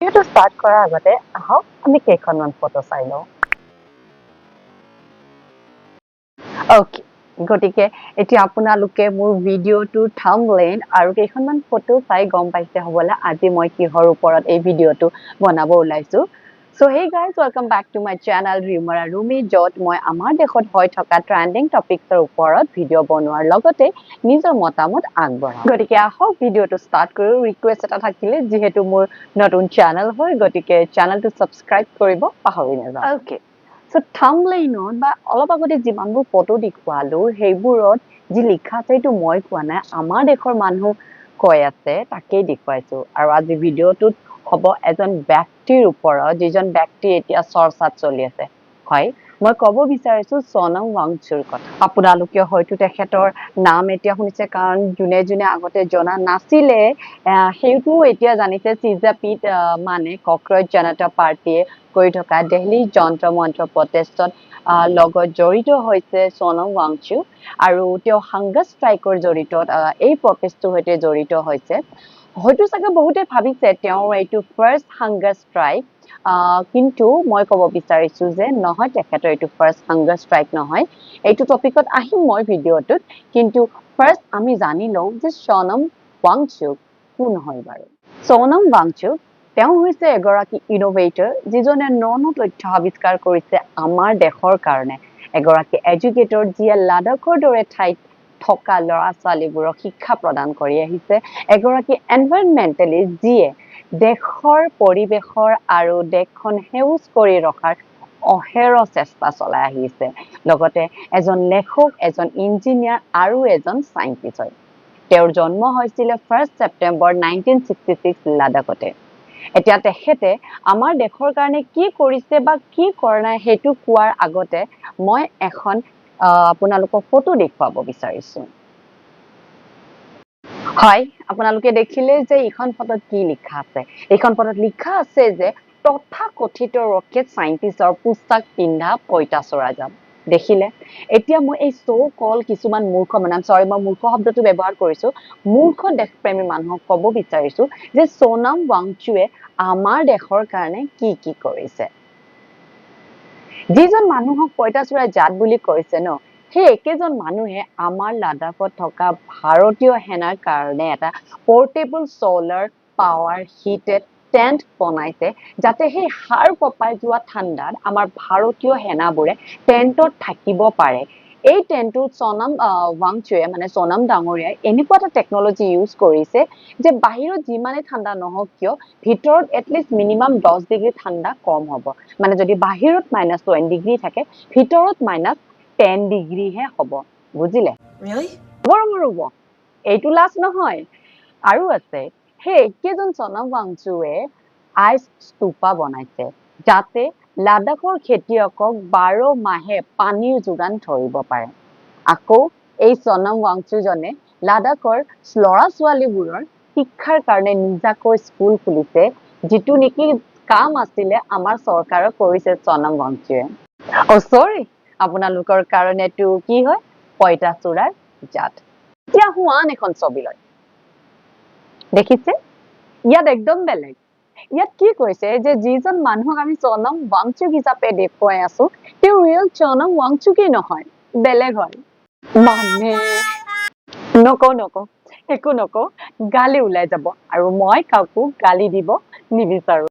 ভিডিঅ'টো ষ্টাৰ্ট কৰাৰ আগতে আহক আমি কেইখনমান ফটো চাই লওঁ। অ'কে, গতিকে এতিয়া আপোনালোকে মোৰ ভিডিঅ'টোৰ থাম্বনেইল আৰু কেইখনমান ফটো চাই গম পাইছে হ'বলা আজি মই কিহৰ ওপৰত এই ভিডিঅ'টো বনাব ওলাইছো। So hey guys, welcome back to my channel Rimar Arumi, য'ত মই আমাৰ দেশত হৈ থকা ট্ৰেণ্ডিং টপিকছৰ ওপৰত ভিডিঅ' বনোৱাৰ লগতে নিজৰ মতামত আগবঢ়াওঁ। গতিকে আহক ভিডিঅ'টো ষ্টাৰ্ট কৰোঁ। ৰিকুৱেষ্ট এটা থাকিলে যিহেতু মোৰ নতুন চেনেল হয় গতিকে চেনেলটো ছাবস্ক্ৰাইব কৰিব পাহৰি নাযাব। অ'কে, চ' থাম্বনেইলত বা অলপ আগতে যিমানবোৰ ফটো দেখুৱালো সেইবোৰত যি লিখা আছে সেইটো মই কোৱা নাই, আমাৰ দেশৰ মানুহ কৈ আছে তাকেই দেখুৱাইছো। আৰু আজি ভিডিঅ'টোত হ'ব এজন ব্যক্তিৰ ওপৰত যিজন ব্যক্তি এতিয়া চৰ্চাত চলি আছে। হয়, মই ক'ব বিচাৰিছো সোনম ৱাংচুৰ কথা। আপোনালোকে হয়তো তেখেতৰ নাম এতিয়া শুনিছে কাৰণ যোনে যোনে আগতে জনা নাছিলে সেইটো এতিয়া জানিছে চিজাপিত মানে কক্ৰজ জনতা পাৰ্টীয়ে কৰি থকা দিল্লী যন্ত্ৰ মন্ত্ৰ প্ৰটেষ্টত লগত জড়িত হৈছে সোনম ৱাংচু আৰু তেওঁ হাংগাৰ ষ্ট্ৰাইকৰ জড়িতত এই প্ৰটেষ্টটোৰ সৈতে জড়িত হৈছে। হয়তো চাগে বহুতে ভাবিছে তেওঁৰ এইটো ফাৰ্ষ্ট হাংগাৰ ষ্ট্ৰাইক, কিন্তু মই ক'ব বিচাৰিছো যে নহয়, তেখেতৰ এইটো ফাৰ্ষ্ট হাংগাৰ ষ্ট্ৰাইক নহয়। এইটো টপিকত আহিম মই ভিডিঅ'টোত, কিন্তু ফাৰ্ষ্ট আমি জানি লওঁ যে সোনম ৱাংচুক কোন হয় বাৰু। সোনম ৱাংচুক তেওঁ হৈছে এগৰাকী ইনোভেটৰ যিজনে ন তথ্য আৱিষ্কাৰ কৰিছে আমাৰ দেশৰ কাৰণে। এগৰাকী এডুকেটৰ যিয়ে লাডাখৰ দৰে ঠাইত থকা ল'ৰা ছোৱালীবোৰক শিক্ষা প্ৰদান কৰি আহিছে। এগৰাকী এনভাইৰনমেণ্টেলিষ্ট যিয়ে দেশৰ পৰিৱেশৰ আৰু দেশখন সেউজ কৰি ৰখাৰ অহেৰ চেষ্টা চলাই আহিছে। লগতে এজন লেখক, এজন ইঞ্জিনিয়াৰ আৰু এজন চাইণ্টিষ্ট হয়। তেওঁৰ জন্ম হৈছিলে 1 ছেপ্টেম্বৰ 1966 লাডাখতে। এতিয়া তেখেতে আমাৰ দেশৰ কাৰণে কি কৰিছে বা কি কৰা নাই সেইটো কোৱাৰ আগতে মই এখন আপোনালোকক ফটো দেখুৱাব বিচাৰিছো। হয়, আপোনালোকে দেখিলে যে এইখন ফটোত কি লিখা আছে। এইখন ফটোত লিখা আছে যে তথাকথিত ৰকেট চাইণ্টিষ্টৰ পোচাক পিন্ধা পঁইতাচোৰা যাম। দেখিলে? এতিয়া মই এই কল কিছুমান মূৰ্খ মানে মই মূৰ্খ শব্দটো ব্যৱহাৰ কৰিছো, মূৰ্খ দেশপ্ৰেমী মানুহক ক'ব বিচাৰিছো যে সোনম ৱাংচুৱে আমাৰ দেশৰ কাৰণে কি কি কৰিছে। যিজন মানুহক পঁইতাচোৰা জাত বুলি কৈছে ন, সেই একেজন মানুহে আমাৰ লাডাখত থকা ভাৰতীয় সেনাৰ কাৰণে এটা portable solar power heated tent বনাইছে, যাতে সেই হাড় কঁপাই যোৱা ঠাণ্ডাত আমাৰ ভাৰতীয় সেনাবোৰে টেণ্টত থাকিব পাৰে। এই টেণ্টটোত সোনম ৱাংচুৱে মানে সোনম ডাঙৰীয়াই এনেকুৱা এটা টেকনলজি ইউজ কৰিছে যে বাহিৰত যিমানে ঠাণ্ডা নহওক কিয় ভিতৰত এটলিষ্ট মিনিমাম 10 ডিগ্ৰী ঠাণ্ডা কম হ'ব। মানে যদি বাহিৰত -20 ডিগ্ৰী থাকে ভিতৰত -10 ডিগ্ৰীহে হ'ব। বুজিলে? ৰ'ব এইটো লাষ্ট নহয়, আৰু আছে। সেই একেজন সোনম ৱাংচুৱে আইচ স্তূপা বনাইছে যাতে লাডাখৰ খেতিয়কক 12 মাহে পানীৰ যোগান ধৰিব পাৰে। আকৌ এই সোনম ৱাংচুজনে লাডাখৰ ল'ৰা ছোৱালীবোৰৰ শিক্ষাৰ কাৰণে নিজাকৈ স্কুল খুলিছে, যিটো নেকি কাম আছিলে আমাৰ চৰকাৰে কৰিছে সোনম ৱাংচুৱে। চৰি, আপোনালোকৰ কাৰণেটো কি হয় পঁইতাচোৰাৰ জাত। এতিয়া আন এখন ছবিলৈ দেখিছে, ইয়াত একদম বেলেগ। ইয়াত কি কৈছে যে যিজন মানুহক আমি সোনম ৱাংচুক হিচাপে দেখুৱাই আছো তেওঁ ৰিয়েল সোনম ৱাংচুকেই নহয়, বেলেগ হয়। মানে নকওঁ একো নকওঁ, গালি ওলাই যাব আৰু মই কাকো গালি দিব নিবিচাৰো।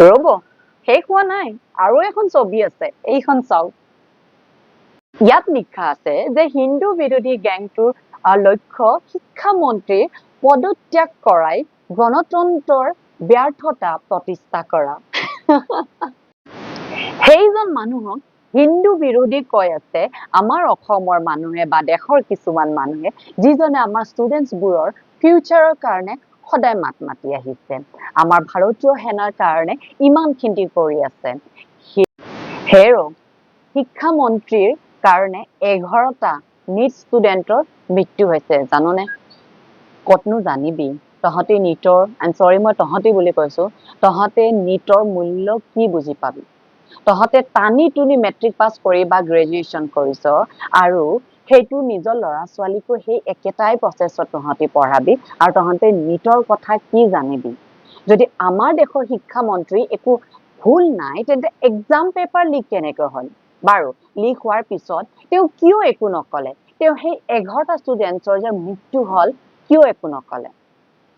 ৰ'ব, শেষ হোৱা নাই, আৰু এখন ছবি আছে, এইখন চাওক। ইয়াত লিখা আছে যে হিন্দু বিৰোধী গেংটোৰ লক্ষ্য শিক্ষামন্ত্ৰীৰ পদত্যাগ কৰাই গণতন্ত্ৰৰ ব্যৰ্থতা প্ৰতিষ্ঠা কৰা। সেইজন মানুহক হিন্দু বিৰোধী কৈ আছে আমাৰ অসমৰ মানুহে বা দেশৰ কিছুমান মানুহে, যিজনে আমাৰ ষ্টুডেণ্টছবোৰৰ ফিউচাৰৰ কাৰণে সদায় মাত মাতি আহিছে। আমাৰ ভাৰতীয় সেনাৰ কাৰণে ইমানখিনি কৰি আছে। হেৰ' শিক্ষামন্ত্ৰীৰ কাৰণে 11টা নিট ষ্টুডেণ্টৰ মৃত্যু হৈছে, জাননে? ক'তনো জানিবি, তহঁতে নিটৰ চৰি মই তহঁতে বুলি কৈছো, তহঁতে নিটৰ মূল্য কি বুজি পাবি? তহঁতে টানি টুনি মেট্ৰিক পাছ কৰি বা গ্ৰেজুৱেশ্যন কৰিছ আৰু সেইটো নিজৰ ল'ৰা ছোৱালীকো সেই একেটাই প্ৰচেছত তহঁতি পঢ়াবি আৰু তহঁতে নিটৰ কথা কি জানিবি? যদি আমাৰ দেশৰ শিক্ষামন্ত্ৰী একো ভুল নাই তেন্তে এক্সাম পেপাৰ লিক কেনেকৈ হ'ল বাৰু লিক হোৱাৰ পিছত তেওঁ কিয় একো নকলে তেওঁ সেই 11টা ষ্টুডেণ্টছৰ যে মৃত্যু হ'ল কিয় একো নকলে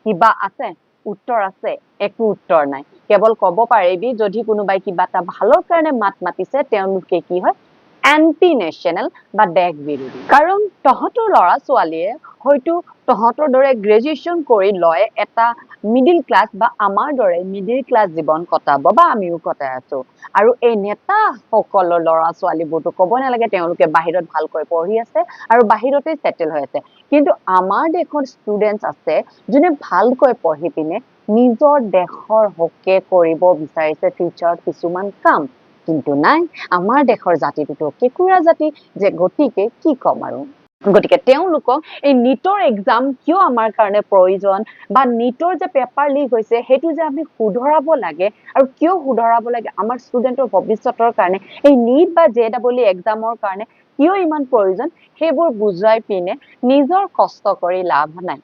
কিবা আছে উত্তৰ আছে একো উত্তৰ নাই কেৱল ক'ব পাৰিবি যদি কোনোবাই কিবা এটা ভালৰ কাৰণে মাত মাতিছে তেওঁলোকে কি হয় এন্টি নেশ্যনেল বা দেশ বিৰোধী কাৰণ তহঁতৰ ল'ৰা ছোৱালীয়ে হয়তো তহঁতৰ দৰে গ্ৰেজুৱেশ্যন কৰি লয় এটা মিডিল ক্লাছ বা আমাৰ দৰে মিডিল ক্লাছ জীৱন কটাব বা আমিও কটাই আছো আৰু এই নেতা সকলৰ ল'ৰা ছোৱালীবোৰতো ক'ব নালাগে তেওঁলোকে বাহিৰত ভালকৈ পঢ়ি আছে আৰু বাহিৰতে সেটেল হৈ আছে কিন্তু আমাৰ দেশৰ ষ্টুডেণ্টছ আছে যোনে ভালকৈ পঢ়ি পিনে নিজৰ দেশৰ হকে কৰিব বিচাৰিছে ফিউচাৰত কিছুমান কাম কিন্তু নাই আমাৰ দেশৰ জাতিটোতো কেঁকুৰা জাতি যে গতিকে কি ক'ম আৰু গতিকে তেওঁলোকক এই নিটৰ এক্সাম কিয় আমাৰ কাৰণে প্ৰয়োজন বা নিটৰ যে পেপাৰ লিক হৈছে সেইটো যে আমি শুধৰাব লাগে আৰু কিয় শুধৰাব লাগে আমাৰ ষ্টুডেণ্টৰ ভৱিষ্যতৰ কাৰণে এই নিট বা JEE এক্সামৰ কাৰণে কিয় ইমান প্ৰয়োজন সেইবোৰ বুজাই পিনে নিজৰ কষ্ট কৰি লাভ নাই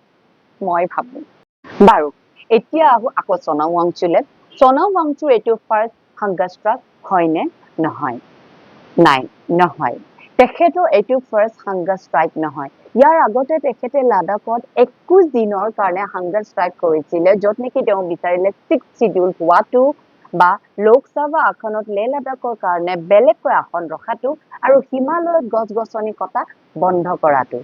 মই ভাবো বাৰু এতিয়া আহো আকৌ সোণম ৱাংচুলে সোণম ৱাংচু এইটো ফাৰ্ষ্ট হাংগাৰ ষ্ট্ৰাইক হয়নে নহয় নাই নহয় তেখেতৰ এইটো ফাৰ্ষ্ট হাংগাৰ ষ্ট্ৰাইক নহয় ইয়াৰ আগতে তেখেতে লাডাখত 21 দিনৰ কাৰণে হাংগাৰ ষ্ট্ৰাইক কৰিছিলে য'ত নেকি তেওঁ বিচাৰিলে 6 শিডিউল হোৱাটো বা লোকসভা আসনত লে লাডাখৰ কাৰণে বেলেগকৈ আসন ৰখাটো আৰু হিমালয়ত গছ গছনি কটা বন্ধ কৰাটো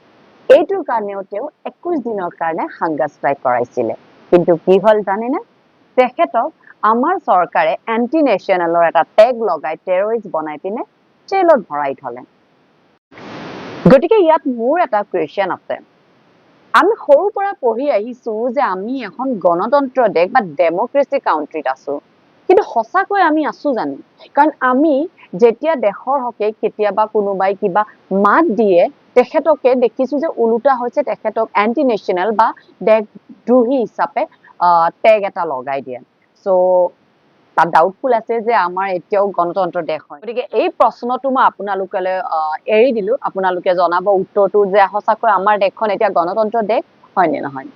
এইটোৰ কাৰণেও তেওঁ 21 দিনৰ কাৰণে হাংগাৰ ষ্ট্ৰাইক কৰাইছিলে কিন্তু কি হ'ল জানেনে তেখেতক আমাৰ চৰকাৰে এন্টি নেশ্যনেলৰ এটা টেগ লগাই টেৰৰিষ্ট বনাই পিনে জেলত ভৰাই থলে গতিকে ইয়াত মোৰ এটা কুৱেশ্যন আছে আমি সৰুৰ পৰা পঢ়ি আহিছো যে আমি এখন গণতন্ত্ৰ দেশ বা ডেমক্ৰেসি কাউন্ট্ৰীত আছো কিন্তু সঁচাকৈ আমি আছো জানো কাৰণ আমি যেতিয়া দেশৰ হকে কেতিয়াবা কোনোবাই কিবা মাত দিয়ে তেখেতকে দেখিছো যে উলুটা হৈছে তেখেতক এন্টি নেশ্যনেল বা দেশদ্ৰোহী হিচাপে টেগ এটা লগাই দিয়ে সো তাত ডাউটফুল আছে যে আমাৰ এতিয়াও গণতন্ত্ৰ দেশ হয় গতিকে এই প্ৰশ্নটো মই আপোনালোকলৈ এৰি দিলো আপোনালোকে জনাব উত্তৰটো যে সঁচাকৈ আমাৰ দেশখন এতিয়া গণতন্ত্ৰ দেশ হয় নে নহয়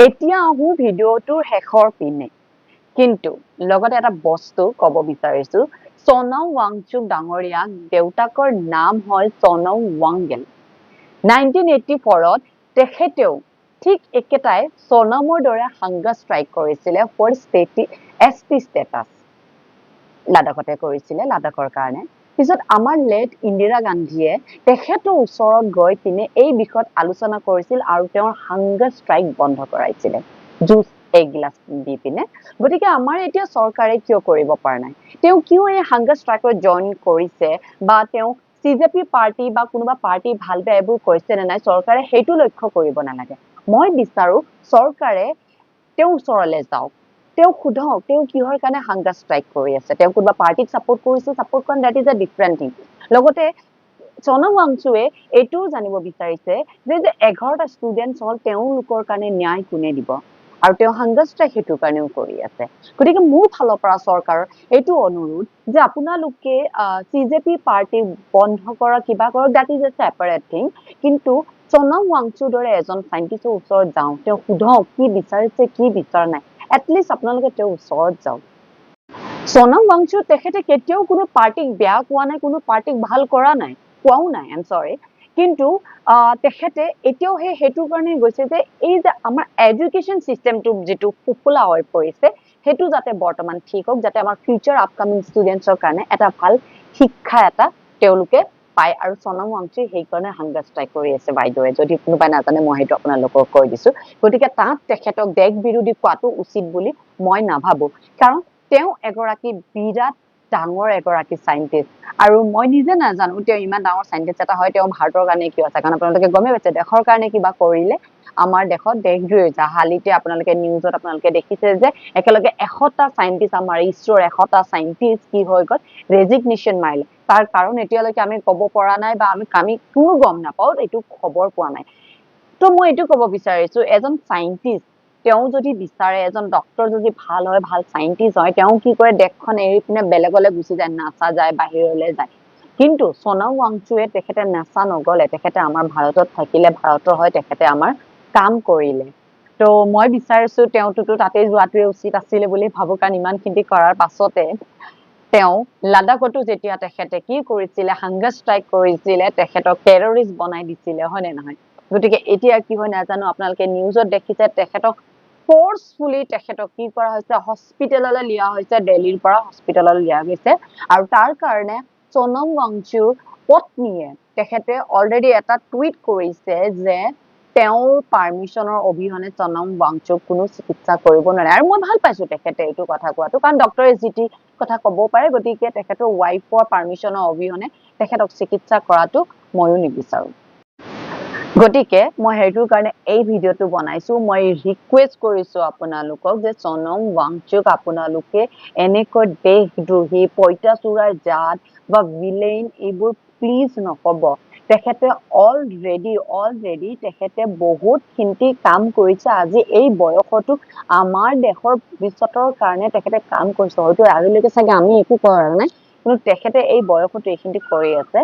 এতিয়া আহো ভিডিঅ'টোৰ শেষৰ পিনে কিন্তু লগতে এটা বস্তু ক'ব বিচাৰিছো সোণম ৱাংচুক ডাঙৰীয়াক দেউতাকৰ নাম হয় সোণম ৱাংগেল 1984ত তেখেতেও ঠিক একেটাই সোণমৰ দৰে হাংগাৰ ষ্ট্ৰাইক কৰিছিলে ফৰ এছটি ষ্টেটাছ লাডাখতে কৰিছিলে লাডাখৰ কাৰণে পিছত আমাৰ লেট ইন্দিৰা গান্ধীয়ে তেখেতৰ ওচৰত গৈ পিনে এই বিষয়ত আলোচনা কৰিছিল আৰু তেওঁৰ হাংগাৰ ষ্ট্ৰাইক বন্ধ কৰাইছিলে জুচ এগিলাছ দি পিনে গতিকে আমাৰ এতিয়া চৰকাৰে কিয় কৰিব পৰা নাই তেওঁ কিয় এই হাংগাৰ ষ্ট্ৰাইকত জইন কৰিছে বা তেওঁ CJP পাৰ্টি বা কোনোবা পাৰ্টি ভাল বেয়া এইবোৰ কৈছে নে নাই চৰকাৰে সেইটো লক্ষ্য কৰিব নালাগে মই বিচাৰো চৰকাৰে তেওঁৰ ওচৰলৈ যাওক তেওঁ খুধক তেওঁ কিহৰ কাৰণে হাংগাৰ ষ্ট্ৰাইক কৰি আছে তেওঁ কোনোবা পাৰ্টিক সাপোৰ্ট কৰিছে সাপোৰ্ট কৰা that is a different thing লগতে সোণম ৱাংচুৱে এইটোও জানিব বিচাৰিছে যে 11টা ষ্টুডেণ্টছ হ'ল তেওঁলোকৰ কাৰণে ন্যায় কোনে দিব আৰু তেওঁ হাংগাৰ ষ্ট্ৰাইক সেইটো কাৰণেও কৰি আছে গতিকে মোৰ ফালৰ পৰা চৰকাৰৰ এইটো অনুৰোধ যে আপোনালোকে CJP পাৰ্টি বন্ধ কৰা কিবা কৰক that is a separate thing কিন্তু সোণম ৱাংচুৰ দৰে এজন সাইন্টিষ্টৰ ওচৰত যাওঁ তেওঁ সোধক কি বিচাৰিছে কি বিচাৰ নাই এটলিষ্ট আপোনালোকে তেওঁৰ ওচৰত যাওক সোণম ৱাংচু তেখেতে কেতিয়াও কোনো পাৰ্টিক বেয়া কোৱা নাই কোনো পাৰ্টিক ভাল কৰা নাই কোৱাও নাই আই এম সৰি কিন্তু তেখেতে এতিয়াও সেইটো কাৰণে গৈছে যে এই যে আমাৰ এডুকেশ্যন চিষ্টেমটো যেটো ফুফুলা হৈ পৰিছে সেইটো যাতে বৰ্তমান ঠিক হওক যাতে আমাৰ ফিউচাৰ আপকামিং ষ্টুডেণ্টছৰ কাৰণে এটা ভাল শিক্ষা এটা তেওঁলোকে পায় আৰু সোণম ৱাংচুৱে সেইকাৰণে হাংগাৰ ষ্ট্ৰাইক কৰি আছে বাইদেৱে যদি কোনোবাই নাজানে মই সেইটো আপোনালোকক কৈ দিছো গতিকে তাত তেখেতক দেশ বিৰোধী কোৱাটো উচিত বুলি মই নাভাবো কাৰণ তেওঁ এগৰাকী বিৰাট ডাঙৰ এগৰাকী সাইন্টিষ্ট আৰু মই নিজে নাজানো তেওঁ ইমান ডাঙৰ সাইন্টিষ্ট এটা হয় তেওঁ ভাৰতৰ কাৰণে কিয় আছে কাৰণ আপোনালোকে গমে পাইছে দেশৰ কাৰণে কিবা কৰিলে আমাৰ দেশত দেশদ্ৰোহী জাহালিতে আপোনালোকে নিউজত আপোনালোকে দেখিছে যে একেলগে 100টা সাইন্টিষ্ট আমাৰ ইছৰোৰ 100টা সাইন্টিষ্ট কি হৈ গ'ল ৰেজিগনেশ্যন মাৰিলে তাৰ কাৰণ এতিয়ালৈকে আমি ক'ব পৰা নাই বা আমি কোনো গম নাপাওঁ এইটো খবৰ পোৱা নাই তো মই এইটো ক'ব বিচাৰিছো এজন সাইন্টিষ্ট তেওঁ যদি বিচাৰে এজন ডক্টৰ যদি ভাল হয় ভাল সাইন্টিষ্ট হয় তেওঁ কি কৰে দেশখন এৰি পিনে বেলেগলৈ গুচি যায় নাসা যায় বাহিৰলৈ যায় কিন্তু সোণম ৱাংচুৱে তেখেতে নাসা নগলে তেখেতে আমাৰ ভাৰতত থাকিলে ভাৰতৰ হয় তেখেতে আমাৰ কাম কৰিলে তো মই বিচাৰিছো তেওঁতো তাতে যোৱাটোৱে উচিত আছিল বুলি ভাবো কাৰণ ইমানখিনি কৰাৰ পাছতে তেওঁ লাডাখতো যেতিয়া তেখেতে কি কৰিছিলে হাংগাৰ ষ্ট্ৰাইক কৰিছিলে তেখেতক টেৰৰিষ্ট বনাই দিছিলে হয় নে নহয় গতিকে এতিয়া কি হয় নাজানো আপোনালোকে নিউজত দেখিছে তেখেতক ফোৰ্সফুলি তেখেতক কি কৰা হৈছে হস্পিটেললৈ লিয়া হৈছে দিল্লীৰ পৰা হস্পিটেললৈ লিয়া গৈছে আৰু তাৰ কাৰণে সোনম ৱাংচুক পত্নীয়ে তেখেতে অলৰেডি এটা টুইট কৰিছে যে তেওঁৰ পাৰমিশনৰ অবিহনে সোনম ৱাংচুক কোনো চিকিৎসা কৰিব নোৱাৰে আৰু মই ভাল পাইছো তেখেতে এইটো কথা কোৱাটো কাৰণ ডক্টৰে জিটি কথা ক'ব পাৰে গতিকে তেখেতৰ ওয়াইফৰ পাৰমিশনৰ অবিহনে তেখেতক চিকিৎসা কৰাটো ময়ো নিবিচাৰো গতিকে মই হেতুৰ কাৰণে এই ভিডিওটো বনাইছো মই ৰিকুৱেষ্ট কৰিছো আপোনালোকক যে সোনম ৱাংচুক আপোনালোকে এনেকৈ দেশদ্ৰোহী পইতাচোৰাৰ জাত বা ভিলেন এইবোৰ প্লিজ নকব তেখেতে অলৰেডি তেখেতে বহুত খিন্তি কাম কৰিছে আজি এই বয়সতো আমাৰ দেশৰ ভৱিষ্যতৰ কাৰণে তেখেতে কাম কৰিছে হয়তো আজিলৈকে চাগে আমি একো কৰা নাই কিন্তু তেখেতে এই বয়সতো এইখিনি কৰি আছে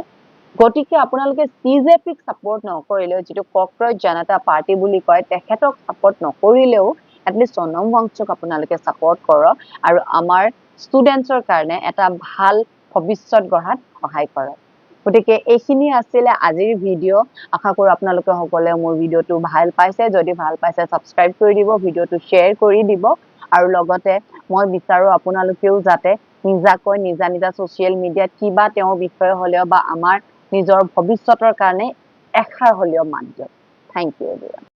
গতিকে আপোনালোকে সিজেপিক সাপোৰ্ট নকৰিলেও যেটো ককৰজ জনতা পাৰ্টি বুলি কয় তেখেতক সাপোৰ্ট নকৰিলেও এটলিষ্ট সোনম ৱাংচুক আপোনালোকে সাপোৰ্ট কৰক আৰু আমাৰ ষ্টুডেন্টছৰ কাৰণে এটা ভাল ভৱিষ্যত গঢ়াত সহায় কৰক গতিকে এইখিনি আছিল আজিৰ ভিডিও আশা কৰো আপোনালোকে সকলে মোৰ ভিডিওটো ভাল পাইছে যদি ভাল পাইছে সাবস্ক্ৰাইব কৰি দিব ভিডিওটো শেয়াৰ কৰি দিব আৰু লগতে মই বিচাৰো আপোনালোকেও যাতে নিজাকৈ নিজা সোশ্যাল মিডিয়াত কিবা তেওঁৰ বিষয়ে হলেও বা আমাৰ নিজৰ ভৱিষ্যতৰ কাৰণে এখাৰ হলেও মাত দিয়ক থ্যাংক ইউ এভৰিওয়ান